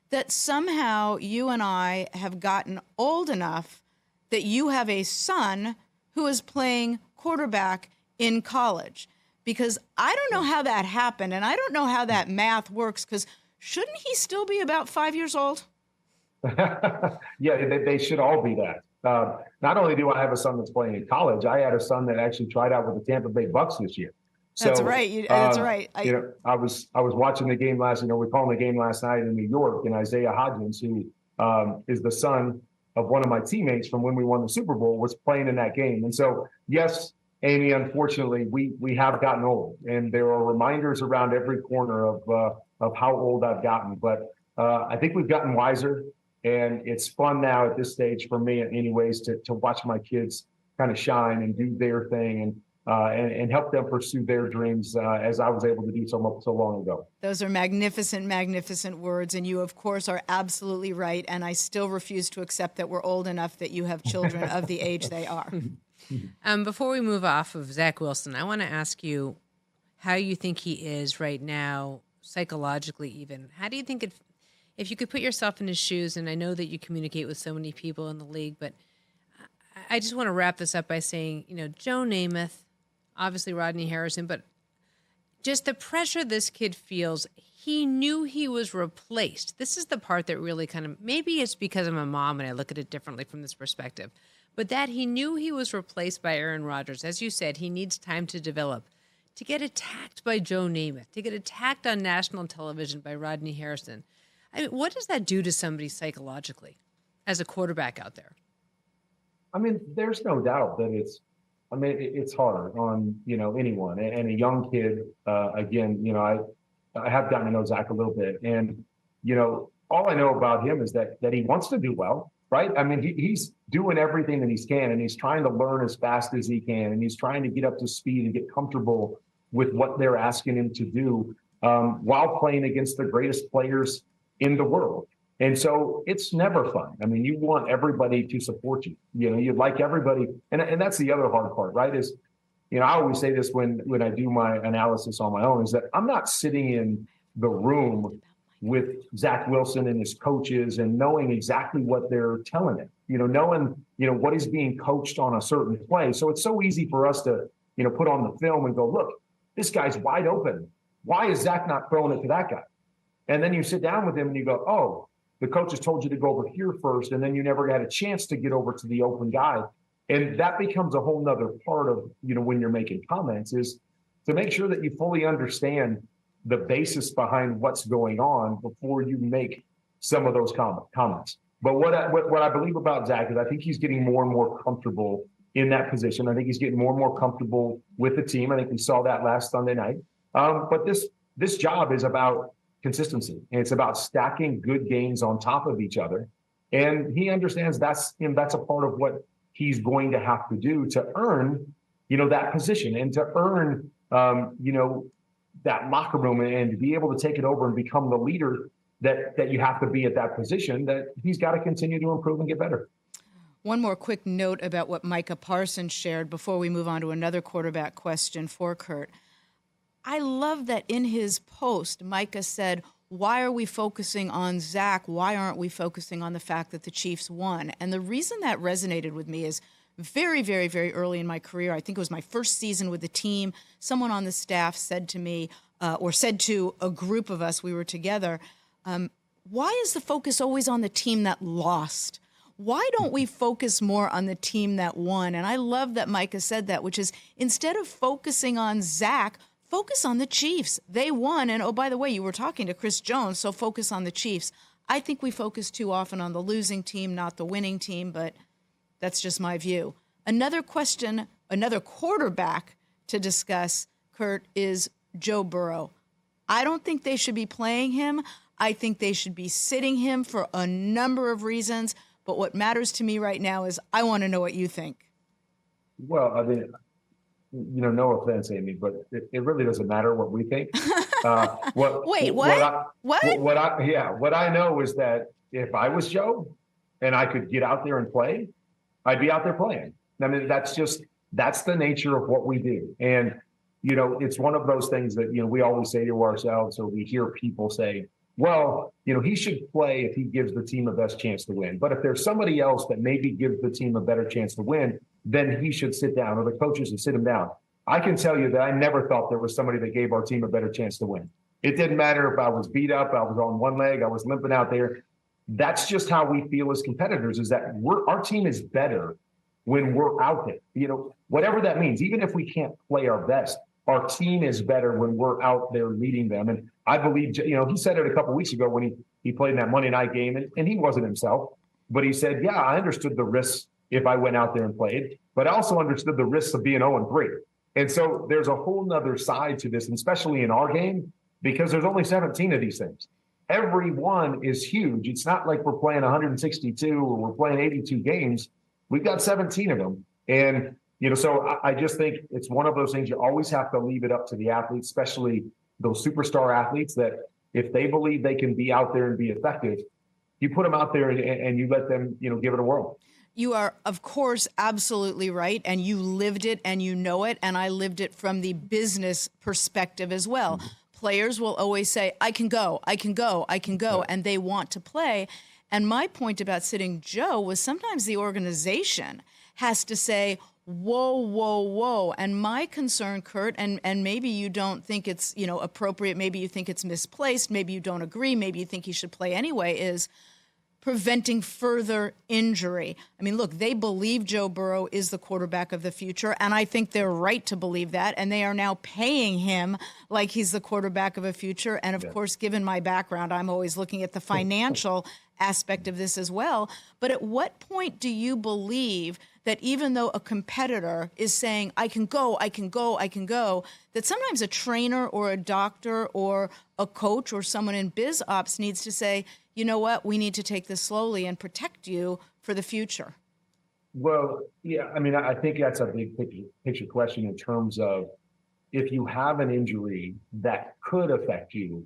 That somehow you and I have gotten old enough that you have a son who is playing quarterback in college. Because I don't know how that happened, and I don't know how that math works, because shouldn't he still be about 5 years old? Yeah, they should all be that. Not only do I have a son that's playing in college, I had a son that actually tried out with the Tampa Bay Bucks this year. That's right. That's right. I was watching the game we're calling the game last night in New York, and Isaiah Hodgins, who is the son of one of my teammates from when we won the Super Bowl, was playing in that game. And so, yes, Amy, unfortunately, we have gotten old, and there are reminders around every corner of how old I've gotten. But I think we've gotten wiser, and it's fun now at this stage for me, anyways, to watch my kids kind of shine and do their thing and help them pursue their dreams as I was able to do so long ago. Those are magnificent, magnificent words. And you, of course, are absolutely right. And I still refuse to accept that we're old enough that you have children of the age they are. Before we move off of Zach Wilson, I want to ask you how you think he is right now, psychologically even. How do you think if you could put yourself in his shoes, and I know that you communicate with so many people in the league, but I just want to wrap this up by saying, Joe Namath, obviously Rodney Harrison, but just the pressure this kid feels. He knew he was replaced. This is the part that really kind of, maybe it's because I'm a mom and I look at it differently from this perspective, but that he knew he was replaced by Aaron Rodgers. As you said, he needs time to develop. To get attacked by Joe Namath, to get attacked on national television by Rodney Harrison. I mean, what does that do to somebody psychologically as a quarterback out there? I mean, there's no doubt that it's hard on, anyone and a young kid. Again, I have gotten to know Zach a little bit, and, all I know about him is that he wants to do well, right? I mean, he's doing everything that he can, and he's trying to learn as fast as he can, and he's trying to get up to speed and get comfortable with what they're asking him to do while playing against the greatest players in the world. And so it's never fun. I mean, you want everybody to support you. You'd like everybody. And that's the other hard part, right? Is, I always say this when I do my analysis on my own, is that I'm not sitting in the room with Zach Wilson and his coaches and knowing exactly what they're telling him, knowing, what is being coached on a certain play. So it's so easy for us to, put on the film and go, look, this guy's wide open. Why is Zach not throwing it to that guy? And then you sit down with him and you go, oh, the coach has told you to go over here first, and then you never had a chance to get over to the open guy. And that becomes a whole nother part of, when you're making comments, is to make sure that you fully understand the basis behind what's going on before you make some of those comments. But what I believe about Zach is I think he's getting more and more comfortable in that position. I think he's getting more and more comfortable with the team. I think we saw that last Sunday night. But this job is about consistency, and it's about stacking good games on top of each other. And he understands that's a part of what he's going to have to do to earn, that position, and to earn, that locker room, and to be able to take it over and become the leader that you have to be at that position, that he's got to continue to improve and get better. One more quick note about what Micah Parsons shared before we move on to another quarterback question for Kurt. I love that in his post, Micah said, why are we focusing on Zach? Why aren't we focusing on the fact that the Chiefs won? And the reason that resonated with me is very, very, very early in my career, I think it was my first season with the team, someone on the staff said to me, or said to a group of us, we were together, why is the focus always on the team that lost? Why don't we focus more on the team that won? And I love that Micah said that, which is instead of focusing on Zach, focus on the Chiefs. They won. And, oh, by the way, you were talking to Chris Jones, so focus on the Chiefs. I think we focus too often on the losing team, not the winning team, but that's just my view. Another question, another quarterback to discuss, Kurt, is Joe Burrow. I don't think they should be playing him. I think they should be sitting him for a number of reasons. But what matters to me right now is I want to know what you think. Well, I mean, no offense, Amy, but it really doesn't matter what we think. Wait, what? What I know is that if I was Joe and I could get out there and play, I'd be out there playing. I mean, that's the nature of what we do. And, it's one of those things that, we always say to ourselves, or we hear people say, well, he should play if he gives the team the best chance to win. But if there's somebody else that maybe gives the team a better chance to win, then he should sit down, or the coaches should sit him down. I can tell you that I never thought there was somebody that gave our team a better chance to win. It didn't matter if I was beat up, I was on one leg, I was limping out there. That's just how we feel as competitors, is that our team is better when we're out there. You know, whatever that means, even if we can't play our best, our team is better when we're out there leading them. And I believe, you know, he said it a couple of weeks ago when he played in that Monday night game, and he wasn't himself, but he said, yeah, I understood the risks if I went out there and played, but I also understood the risks of being 0-3. And so there's a whole nother side to this, and especially in our game, because there's only 17 of these things. Every one is huge. It's not like we're playing 162 or we're playing 82 games. We've got 17 of them. And, you know, so I just think it's one of those things you always have to leave it up to the athletes, especially those superstar athletes, that if they believe they can be out there and be effective, you put them out there and you let them, you know, give it a whirl. You are, of course, absolutely right. And you lived it and you know it. And I lived it from the business perspective as well. Mm-hmm. Players will always say, I can go, I can go, I can go, and they want to play. And my point about sitting Joe was sometimes the organization has to say, whoa, whoa, whoa. And my concern, Kurt, and maybe you don't think it's, you know, appropriate, maybe you think it's misplaced, maybe you don't agree, maybe you think he should play anyway, is preventing further injury. I mean, look, they believe Joe Burrow is the quarterback of the future, and I think they're right to believe that, and they are now paying him like he's the quarterback of a future. And, of course, given my background, I'm always looking at the financial aspect of this as well. But at what point do you believe that even though a competitor is saying, I can go, I can go, I can go, that sometimes a trainer or a doctor or a coach or someone in biz ops needs to say, you know what, we need to take this slowly and protect you for the future? Well, yeah, I mean, I think that's a big picture question in terms of if you have an injury that could affect you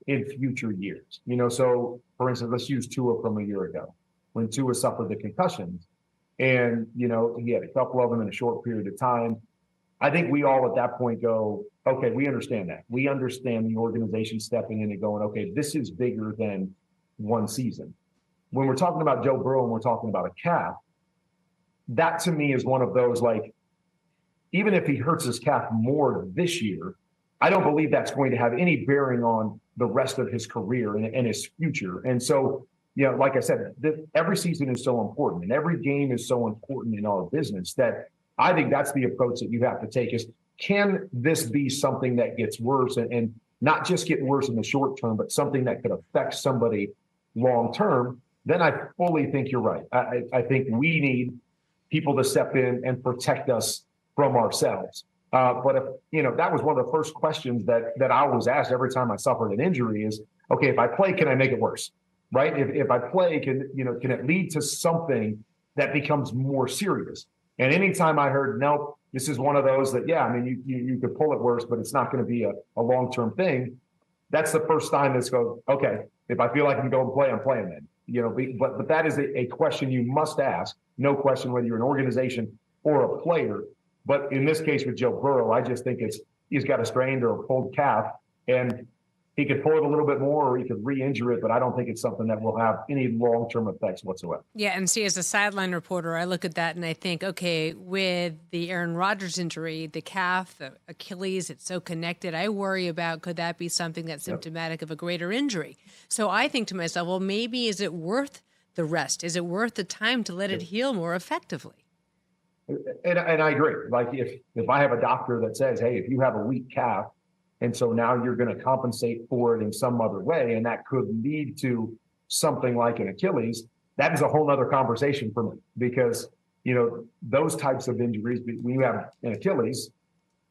in future years. You know, so for instance, let's use Tua from a year ago when Tua suffered the concussions. And, you know, he had a couple of them in a short period of time. I think we all at that point go, okay, we understand that. We understand the organization stepping in and going, okay, this is bigger than one season. When we're talking about Joe Burrow and we're talking about a calf, that to me is one of those, like, even if he hurts his calf more this year, I don't believe that's going to have any bearing on the rest of his career and his future. And so, you know, like I said, every season is so important and every game is so important in our business that I think that's the approach that you have to take is, can this be something that gets worse and not just get worse in the short term, but something that could affect somebody long term? Then I fully think you're right. I think we need people to step in and protect us from ourselves. But if, you know, that was one of the first questions that I was asked every time I suffered an injury is, okay, if I play, can I make it worse? Right? If I play, can it lead to something that becomes more serious? And anytime I heard, nope, this is one of those that, yeah, I mean, you could pull it worse, but it's not going to be a long-term thing. That's the first time that's go, okay, if I feel like I can go and play, I'm playing then. You know, but that is a question you must ask. No question whether you're an organization or a player. But in this case with Joe Burrow, I just think he's got a strained or a pulled calf, and he could pull it a little bit more or he could re-injure it, but I don't think it's something that will have any long-term effects whatsoever. Yeah, and see, as a sideline reporter, I look at that and I think, okay, with the Aaron Rodgers injury, the calf, the Achilles, it's so connected. I worry about, could that be something that's symptomatic of a greater injury? So I think to myself, well, maybe is it worth the rest? Is it worth the time to let it heal more effectively? And I agree. Like if I have a doctor that says, hey, if you have a weak calf, and so now you're going to compensate for it in some other way, and that could lead to something like an Achilles, that is a whole other conversation for me because, you know, those types of injuries, when you have an Achilles,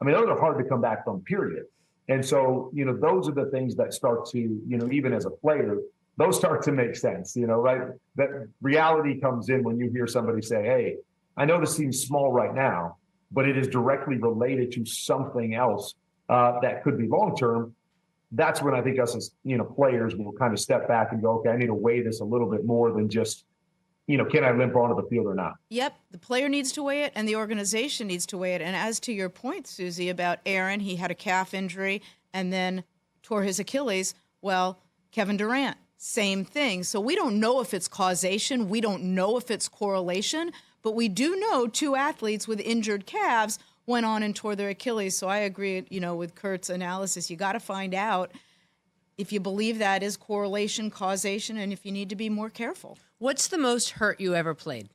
I mean, those are hard to come back from, period. And so, you know, those are the things that start to, you know, even as a player, those start to make sense, you know, right? That reality comes in when you hear somebody say, hey, I know this seems small right now, but it is directly related to something else that could be long-term. That's when I think us as, you know, players will kind of step back and go, okay, I need to weigh this a little bit more than just, you know, can I limp onto the field or not? Yep. The player needs to weigh it and the organization needs to weigh it. And as to your point, Suzy, about Aaron, he had a calf injury and then tore his Achilles. Well, Kevin Durant, same thing. So we don't know if it's causation. We don't know if it's correlation, but we do know two athletes with injured calves went on and tore their Achilles. So I agree, with Kurt's analysis. You got to find out if you believe that is correlation, causation, and if you need to be more careful. What's the most hurt you ever played?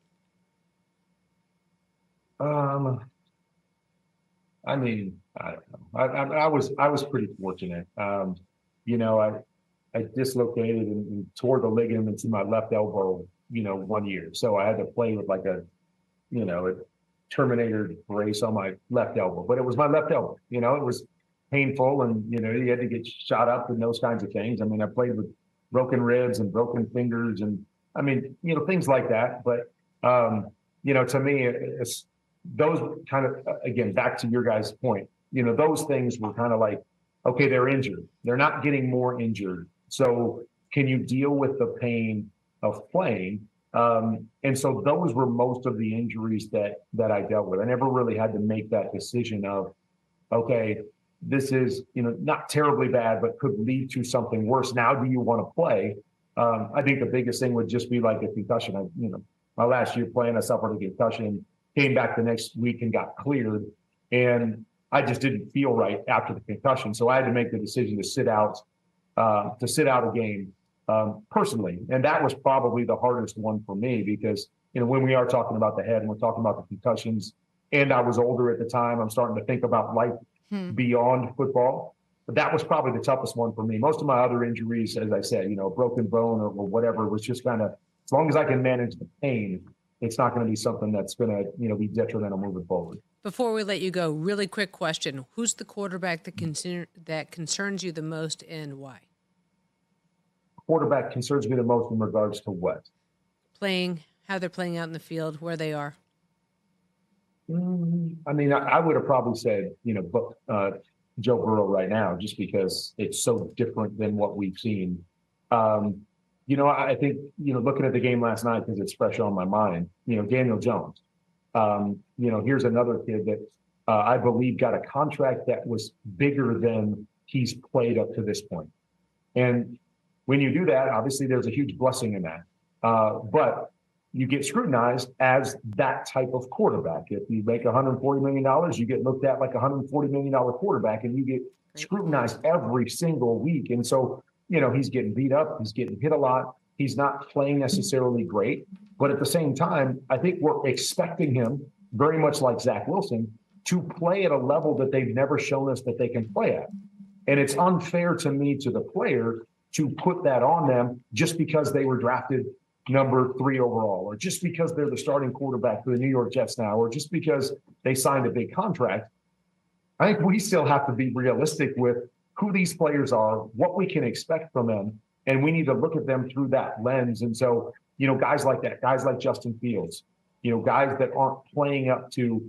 I mean, I don't know. I was pretty fortunate. I dislocated and tore the ligaments in my left elbow, 1 year. So I had to play with like a Terminator brace on my left elbow, but it was my left elbow. It was painful, and you had to get shot up and those kinds of things. I mean, I played with broken ribs and broken fingers, and I mean, things like that. But to me, it's those kind of, again, back to your guys' point. Those things were kind of like, okay, they're injured. They're not getting more injured. So can you deal with the pain of playing? And so those were most of the injuries that I dealt with. I never really had to make that decision of, okay, this is, not terribly bad, but could lead to something worse. Now, do you want to play? I think the biggest thing would just be like a concussion. My last year playing, I suffered a concussion, came back the next week and got cleared. And I just didn't feel right after the concussion. So I had to make the decision to sit out a game personally. And that was probably the hardest one for me because, when we are talking about the head and we're talking about the concussions, and I was older at the time, I'm starting to think about life beyond football. But that was probably the toughest one for me. Most of my other injuries, as I said, a broken bone or whatever, was just kind of, as long as I can manage the pain, it's not going to be something that's going to, be detrimental moving forward. Before we let you go, really quick question. Who's the quarterback that concerns you the most and why? Quarterback concerns me the most in regards to what? Playing, how they're playing out in the field, where they are. I mean, I would have probably said, Joe Burrow right now, just because it's so different than what we've seen. I think, looking at the game last night, because it's fresh on my mind, Daniel Jones. Here's another kid that I believe got a contract that was bigger than he's played up to this point. And when you do that, obviously there's a huge blessing in that. But you get scrutinized as that type of quarterback. If you make $140 million, you get looked at like a $140 million quarterback, and you get scrutinized every single week. And so, he's getting beat up. He's getting hit a lot. He's not playing necessarily great. But at the same time, I think we're expecting him, very much like Zach Wilson, to play at a level that they've never shown us that they can play at. And it's unfair to me, to the player, to put that on them just because they were drafted number 3 overall, or just because they're the starting quarterback for the New York Jets now, or just because they signed a big contract. I think we still have to be realistic with who these players are, what we can expect from them, and we need to look at them through that lens. And so, guys like that, guys like Justin Fields, guys that aren't playing up to,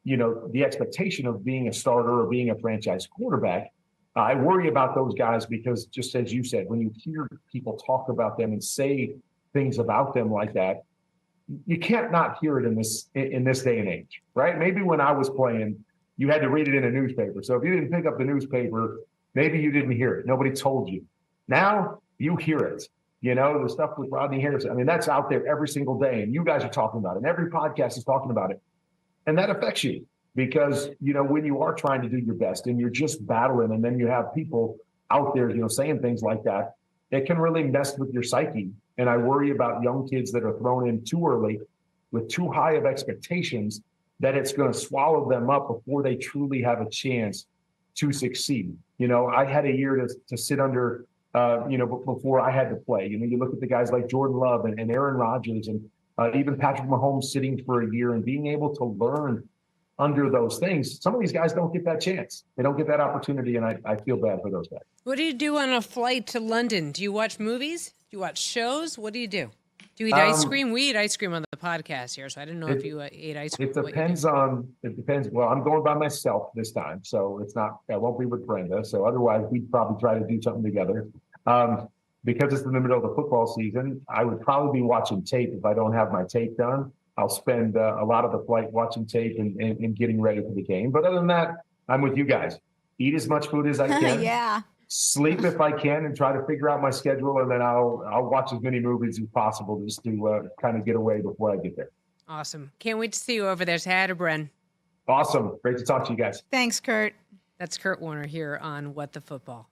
the expectation of being a starter or being a franchise quarterback. I worry about those guys because, just as you said, when you hear people talk about them and say things about them like that, you can't not hear it in this day and age, right? Maybe when I was playing, you had to read it in a newspaper. So if you didn't pick up the newspaper, maybe you didn't hear it. Nobody told you. Now you hear it. The stuff with Rodney Harrison, I mean, that's out there every single day, and you guys are talking about it, and every podcast is talking about it. And that affects you because, when you are trying to do your best and you're just battling, and then you have people out there, saying things like that, it can really mess with your psyche. And I worry about young kids that are thrown in too early with too high of expectations, that it's going to swallow them up before they truly have a chance to succeed. I had a year to sit under, before I had to play. You look at the guys like Jordan Love and Aaron Rodgers and even Patrick Mahomes sitting for a year and being able to learn under those things. Some of these guys don't get that chance. They don't get that opportunity, and I feel bad for those guys. What do you do on a flight to London? Do you watch movies? Do you watch shows? What do you do? Do you eat ice cream? We eat ice cream on the podcast here, so I didn't know if you ate ice cream. It depends. Well, I'm going by myself this time, so I won't be with Brenda. So otherwise, we'd probably try to do something together. Because it's in the middle of the football season, I would probably be watching tape if I don't have my tape done. I'll spend a lot of the flight watching tape and getting ready for the game. But other than that, I'm with you guys. Eat as much food as I can. Yeah. Sleep if I can and try to figure out my schedule, and then I'll watch as many movies as possible just to kind of get away before I get there. Awesome. Can't wait to see you over there. Say hi to Bren. Awesome. Great to talk to you guys. Thanks, Kurt. That's Kurt Warner here on What the Football.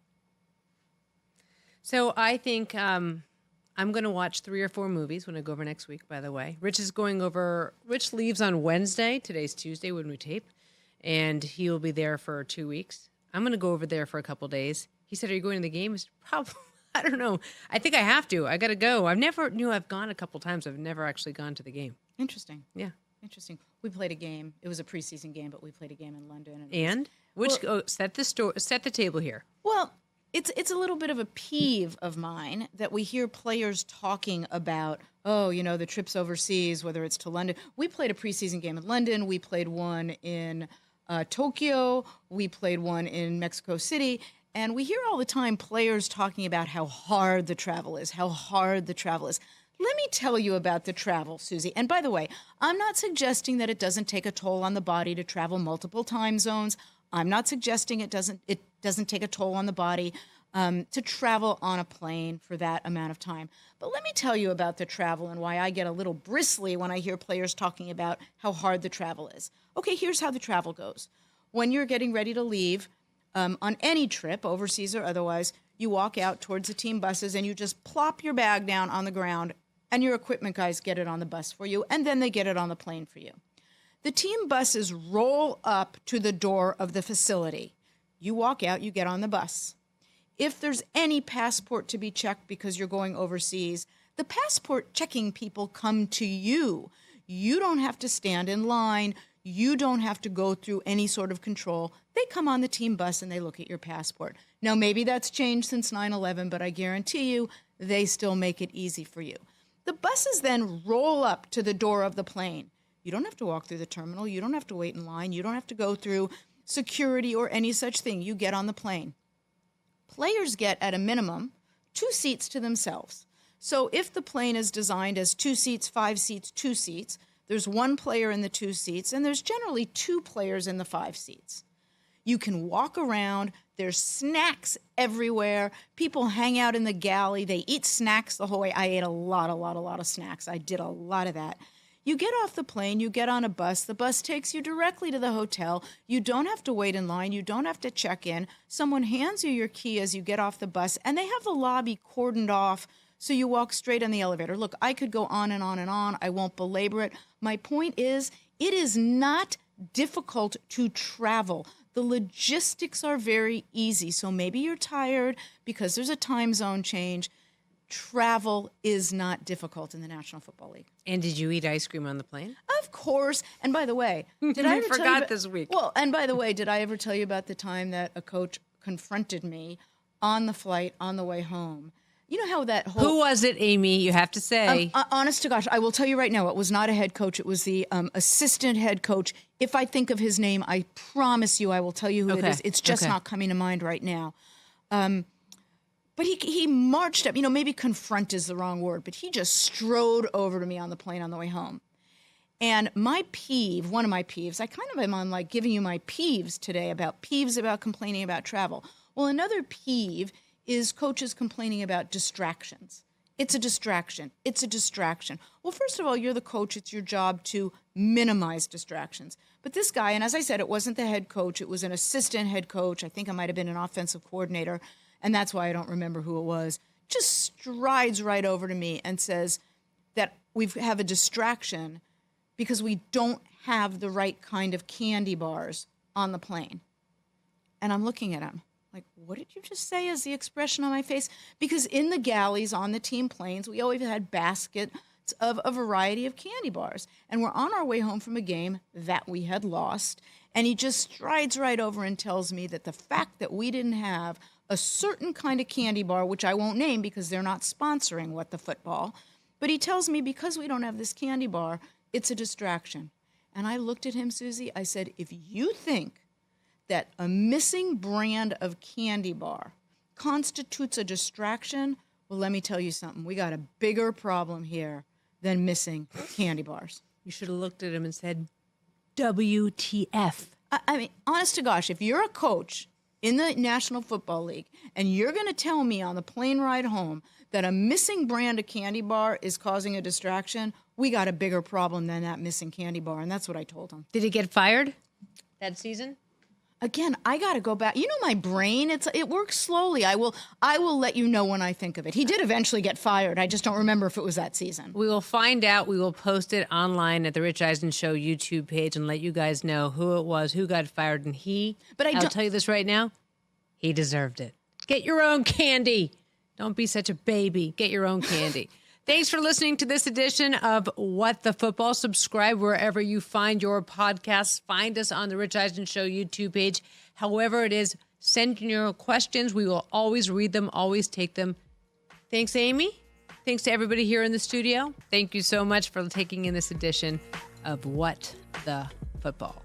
So I think I'm going to watch 3 or 4 movies when I go over next week, by the way. Rich leaves on Wednesday. Today's Tuesday when we tape. And he'll be there for 2 weeks. I'm going to go over there for a couple days. He said, are you going to the game? I said, probably. I don't know. I think I have to. I got to go. I've gone a couple times. I've never actually gone to the game. Interesting. Yeah. Interesting. We played a game. It was a preseason game, but we played a game in London. Set the table here. Well, it's a little bit of a peeve of mine that we hear players talking about, the trips overseas, whether it's to London. We played a preseason game in London. We played one in Tokyo. We played one in Mexico City. And we hear all the time players talking about how hard the travel is, Let me tell you about the travel, Suzy. And by the way, I'm not suggesting that it doesn't take a toll on the body to travel multiple time zones. I'm not suggesting it doesn't take a toll on the body to travel on a plane for that amount of time. But let me tell you about the travel and why I get a little bristly when I hear players talking about how hard the travel is. Okay, here's how the travel goes. When you're getting ready to leave on any trip, overseas or otherwise, you walk out towards the team buses and you just plop your bag down on the ground and your equipment guys get it on the bus for you, and then they get it on the plane for you. The team buses roll up to the door of the facility. You walk out, you get on the bus. If there's any passport to be checked because you're going overseas, the passport checking people come to you. You don't have to stand in line. You don't have to go through any sort of control. They come on the team bus and they look at your passport. Now, maybe that's changed since 9/11, but I guarantee you they still make it easy for you. The buses then roll up to the door of the plane. You don't have to walk through the terminal. You don't have to wait in line. You don't have to go through security or any such thing. You get on the plane. Players get, at a minimum, 2 seats to themselves. So if the plane is designed as 2 seats, 5 seats, 2 seats, there's 1 player in the 2 seats, and there's generally 2 players in the 5 seats. You can walk around. There's snacks everywhere. People hang out in the galley. They eat snacks the whole way. I ate a lot of snacks. I did a lot of that. You get off the plane. You get on a bus. The bus takes you directly to the hotel. You don't have to wait in line. You don't have to check in. Someone hands you your key as you get off the bus, and they have the lobby cordoned off so you walk straight on the elevator. Look, I could go on and on and on. I won't belabor it. My point is, it is not difficult to travel. The logistics are very easy. So maybe you're tired because there's a time zone change. Travel is not difficult in the National Football League. And did you eat ice cream on the plane? Of course. And by the way, did I ever tell you forgot this week. Well, and by the way, did I ever tell you about the time that a coach confronted me on the flight on the way home? You know how that whole... Who was it, Amy? You have to say. Honest to gosh, I will tell you right now, it was not a head coach. It was the assistant head coach. If I think of his name, I promise you I will tell you who it is. It's just not coming to mind right now. But he marched up. Maybe confront is the wrong word, but he just strode over to me on the plane on the way home. And my peeve, one of my peeves, I kind of am on like giving you my peeves today about complaining about travel. Well, another peeve is coaches complaining about distractions. It's a distraction. It's a distraction. Well, first of all, you're the coach. It's your job to minimize distractions. But this guy, and as I said, it wasn't the head coach. It was an assistant head coach. I think I might have been an offensive coordinator, and that's why I don't remember who it was. Just strides right over to me and says that we have a distraction because we don't have the right kind of candy bars on the plane. And I'm looking at him. Like, what did you just say is the expression on my face? Because in the galleys on the team planes, we always had baskets of a variety of candy bars. And we're on our way home from a game that we had lost. And he just strides right over and tells me that the fact that we didn't have a certain kind of candy bar, which I won't name because they're not sponsoring What the Football, but he tells me because we don't have this candy bar, it's a distraction. And I looked at him, Suzy. I said, if you think that a missing brand of candy bar constitutes a distraction, well, let me tell you something. We got a bigger problem here than missing candy bars. You should have looked at him and said, WTF. I mean, honest to gosh, if you're a coach in the National Football League and you're going to tell me on the plane ride home that a missing brand of candy bar is causing a distraction, we got a bigger problem than that missing candy bar. And that's what I told him. Did he get fired? that season? Again, I got to go back. You know, my brain, it works slowly. I will let you know when I think of it. He did eventually get fired. I just don't remember if it was that season. We will find out. We will post it online at the Rich Eisen Show YouTube page and let you guys know who it was, who got fired. And I'll tell you this right now, he deserved it. Get your own candy. Don't be such a baby. Get your own candy. Thanks for listening to this edition of What the Football. Subscribe wherever you find your podcasts. Find us on the Rich Eisen Show YouTube page. However it is, send your questions. We will always read them, always take them. Thanks, Amy. Thanks to everybody here in the studio. Thank you so much for taking in this edition of What the Football.